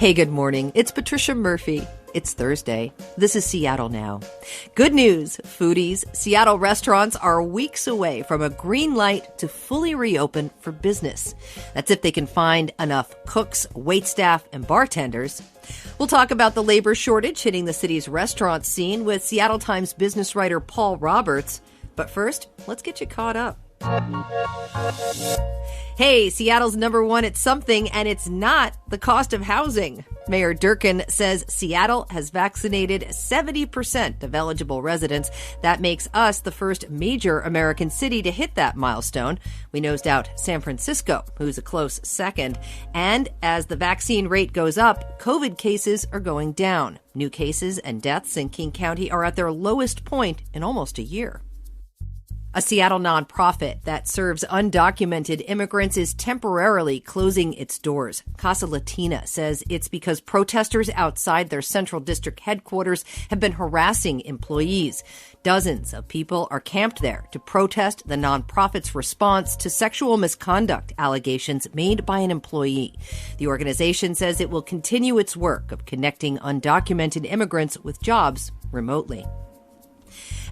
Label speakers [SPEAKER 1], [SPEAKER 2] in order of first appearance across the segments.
[SPEAKER 1] Hey, good morning. It's Patricia Murphy. It's Thursday. This is Seattle Now. Good news, foodies. Seattle restaurants are weeks away from a green light to fully reopen for business. That's if they can find enough cooks, waitstaff, and bartenders. We'll talk about the labor shortage hitting the city's restaurant scene with Seattle Times business writer Paul Roberts. But first, let's get you caught up. Hey, Seattle's number one at something, and it's not the cost of housing. Mayor Durkin says Seattle has vaccinated 70% of eligible residents. That makes us the first major American city to hit that milestone. We nosed out San Francisco, who's a close second. And as the vaccine rate goes up, COVID cases are going down. New cases and deaths in King County are at their lowest point in almost a year. A Seattle nonprofit that serves undocumented immigrants is temporarily closing its doors. Casa Latina says it's because protesters outside their Central District headquarters have been harassing employees. Dozens of people are camped there to protest the nonprofit's response to sexual misconduct allegations made by an employee. The organization says it will continue its work of connecting undocumented immigrants with jobs remotely.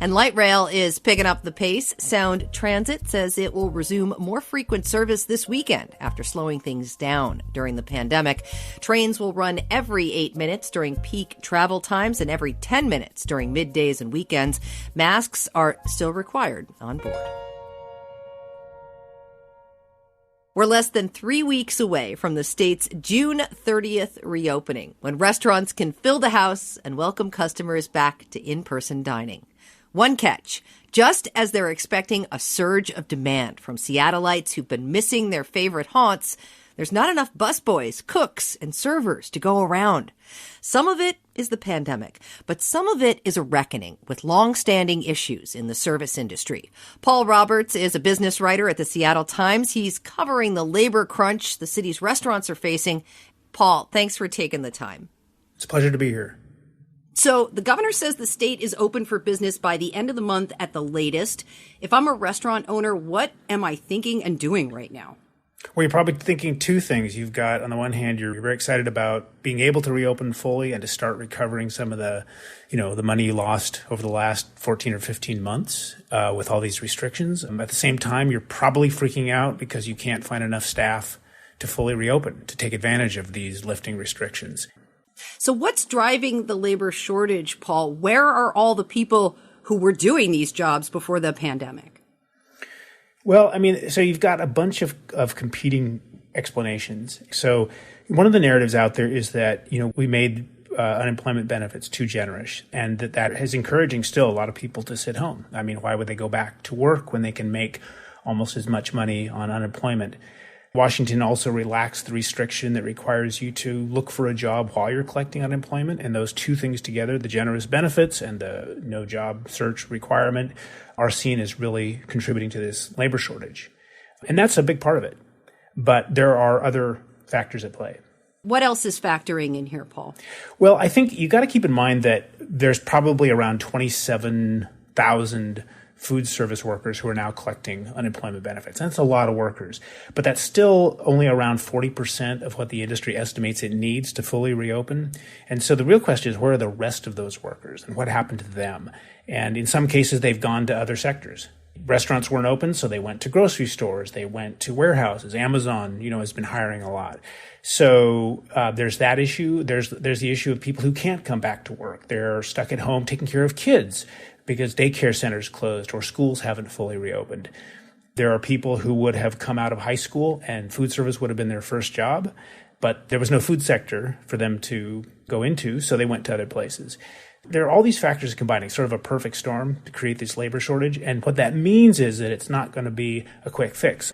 [SPEAKER 1] And light rail is picking up the pace. Sound Transit says it will resume more frequent service this weekend after slowing things down during the pandemic. Trains will run every 8 minutes during peak travel times and every 10 minutes during middays and weekends. Masks are still required on board. We're less than 3 weeks away from the state's June 30th reopening, when restaurants can fill the house and welcome customers back to in-person dining. One catch, just as they're expecting a surge of demand from Seattleites who've been missing their favorite haunts, there's not enough busboys, cooks, and servers to go around. Some of it is the pandemic, but some of it is a reckoning with long-standing issues in the service industry. Paul Roberts is a business writer at the Seattle Times. He's covering the labor crunch the city's restaurants are facing. Paul, thanks for taking the time.
[SPEAKER 2] It's a pleasure to be here.
[SPEAKER 1] So the governor says the state is open for business by the end of the month at the latest. If I'm a restaurant owner, what am I thinking and doing right now?
[SPEAKER 2] Well, you're probably thinking two things. You've got, on the one hand, you're very excited about being able to reopen fully and to start recovering some of the, the money you lost over the last 14 or 15 months with all these restrictions. At the same time, you're probably freaking out because you can't find enough staff to fully reopen, to take advantage of these lifting restrictions.
[SPEAKER 1] So what's driving the labor shortage, Paul? Where are all the people who were doing these jobs before the pandemic?
[SPEAKER 2] Well, so you've got a bunch of competing explanations. So one of the narratives out there is that, we made unemployment benefits too generous, and that is encouraging still a lot of people to sit home. Why would they go back to work when they can make almost as much money on unemployment? Washington also relaxed the restriction that requires you to look for a job while you're collecting unemployment. And those two things together, the generous benefits and the no job search requirement, are seen as really contributing to this labor shortage. And that's a big part of it. But there are other factors at play.
[SPEAKER 1] What else is factoring in here, Paul?
[SPEAKER 2] Well, I think you got to keep in mind that there's probably around 27,000 food service workers who are now collecting unemployment benefits. That's a lot of workers, but that's still only around 40% of what the industry estimates it needs to fully reopen. And so the real question is, where are the rest of those workers and what happened to them? And in some cases, they've gone to other sectors. Restaurants weren't open, so they went to grocery stores. They went to warehouses. Amazon, has been hiring a lot. So there's that issue. There's the issue of people who can't come back to work. They're stuck at home taking care of kids because daycare centers closed or schools haven't fully reopened. There are people who would have come out of high school and food service would have been their first job, but there was no food sector for them to go into, so they went to other places. There are all these factors combining, sort of a perfect storm to create this labor shortage. And what that means is that it's not going to be a quick fix.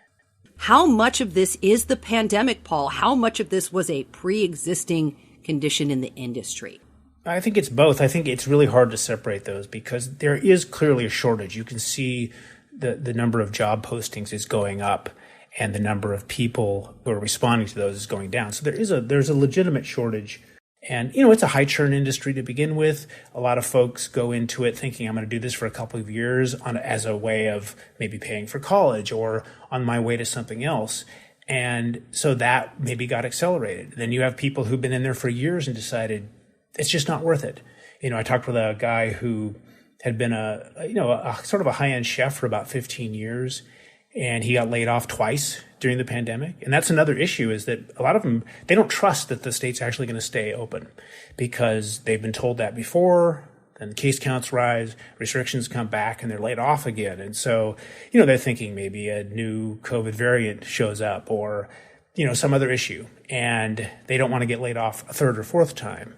[SPEAKER 1] How much of this is the pandemic, Paul? How much of this was a pre-existing condition in the industry?
[SPEAKER 2] I think it's both. I think it's really hard to separate those because there is clearly a shortage. You can see the number of job postings is going up and the number of people who are responding to those is going down. So there's a legitimate shortage. And, it's a high churn industry to begin with. A lot of folks go into it thinking I'm going to do this for a couple of years as a way of maybe paying for college or on my way to something else. And so that maybe got accelerated. Then you have people who've been in there for years and decided it's just not worth it. I talked with a guy who had been a sort of a high-end chef for about 15 years, and he got laid off twice during the pandemic. And that's another issue, is that a lot of them, they don't trust that the state's actually going to stay open because they've been told that before. Then case counts rise, restrictions come back, and they're laid off again. And so, they're thinking maybe a new COVID variant shows up or, some other issue, and they don't want to get laid off a third or fourth time.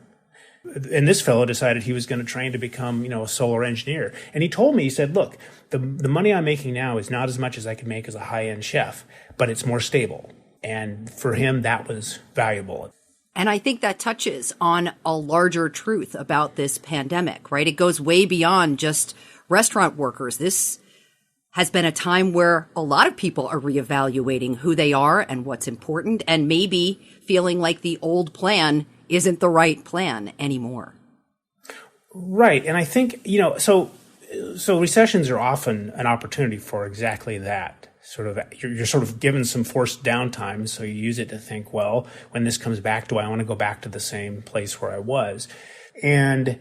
[SPEAKER 2] And this fellow decided he was going to train to become, a solar engineer. And he told me, he said, look, the money I'm making now is not as much as I can make as a high-end chef, but it's more stable. And for him, that was valuable.
[SPEAKER 3] And I think that touches on a larger truth about this pandemic, right? It goes way beyond just restaurant workers. This has been a time where a lot of people are reevaluating who they are and what's important, and maybe feeling like the old plan isn't the right plan anymore.
[SPEAKER 2] Right. And I think, so recessions are often an opportunity for exactly that. You're sort of given some forced downtime, so you use it to think, well, when this comes back, do I want to go back to the same place where I was? And,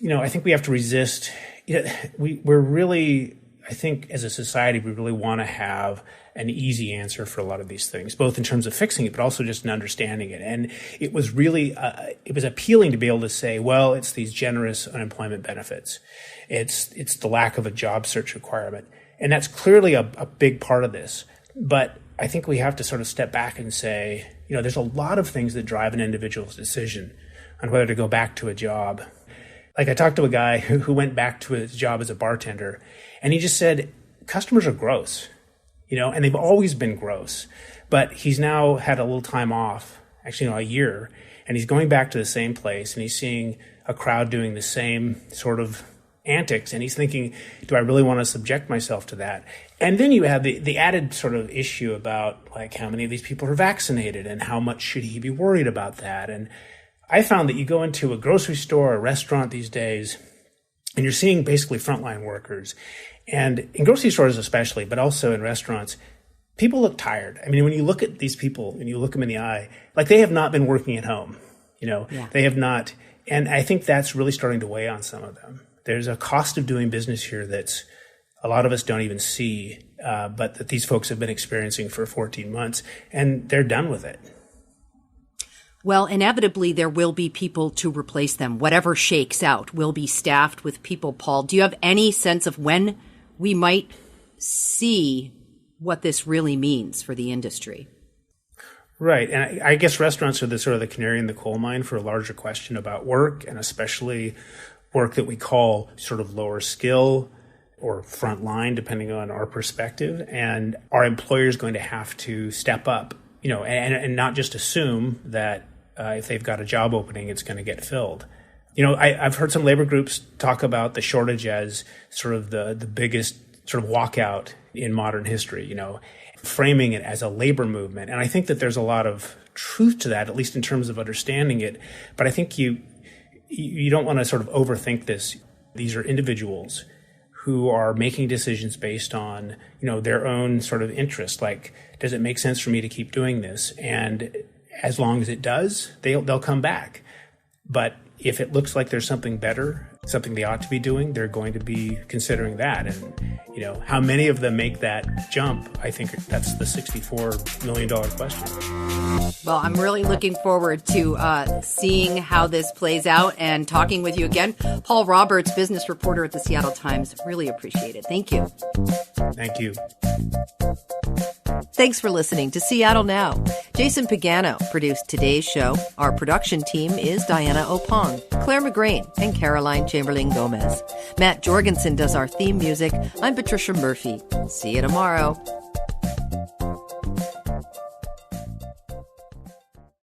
[SPEAKER 2] I think we have to resist. We're really, I think as a society, we really want to have an easy answer for a lot of these things, both in terms of fixing it, but also just in understanding it. And it was really, it was appealing to be able to say, well, it's these generous unemployment benefits. It's the lack of a job search requirement. And that's clearly a big part of this. But I think we have to sort of step back and say, there's a lot of things that drive an individual's decision on whether to go back to a job. Like I talked to a guy who went back to his job as a bartender, and he just said, customers are gross, and they've always been gross. But he's now had a little time off, actually, a year, and he's going back to the same place, and he's seeing a crowd doing the same sort of antics, and he's thinking, do I really want to subject myself to that? And then you have the added sort of issue about like how many of these people are vaccinated and how much should he be worried about that. And I found that you go into a grocery store or a restaurant these days and you're seeing basically frontline workers, and in grocery stores especially, but also in restaurants, people look tired. I mean, when you look at these people and you look them in the eye, like they have not been working at home, They have not. And I think that's really starting to weigh on some of them. There's a cost of doing business here that's a lot of us don't even see, but that these folks have been experiencing for 14 months, and they're done with it.
[SPEAKER 3] Well, inevitably, there will be people to replace them. Whatever shakes out will be staffed with people, Paul. Do you have any sense of when we might see what this really means for the industry?
[SPEAKER 2] Right. And I guess restaurants are the sort of the canary in the coal mine for a larger question about work, and especially work that we call sort of lower skill or frontline, depending on our perspective. And our employer is going to have to step up, and not just assume that if they've got a job opening, it's going to get filled. I've heard some labor groups talk about the shortage as sort of the biggest sort of walkout in modern history, framing it as a labor movement. And I think that there's a lot of truth to that, at least in terms of understanding it. But I think you don't want to sort of overthink this. These are individuals who are making decisions based on, their own sort of interest. Like, does it make sense for me to keep doing this? And as long as it does, they'll come back. But if it looks like there's something better, something they ought to be doing, they're going to be considering that. And, how many of them make that jump? I think that's the $64 million question.
[SPEAKER 3] Well, I'm really looking forward to seeing how this plays out and talking with you again. Paul Roberts, business reporter at the Seattle Times. Really appreciate it. Thank you.
[SPEAKER 2] Thank you.
[SPEAKER 1] Thanks for listening to Seattle Now. Jason Pagano produced today's show. Our production team is Diana Opong, Clare McGrane, and Caroline Chamberlain Gomez. Matt Jorgensen does our theme music. I'm Patricia Murphy. See you tomorrow.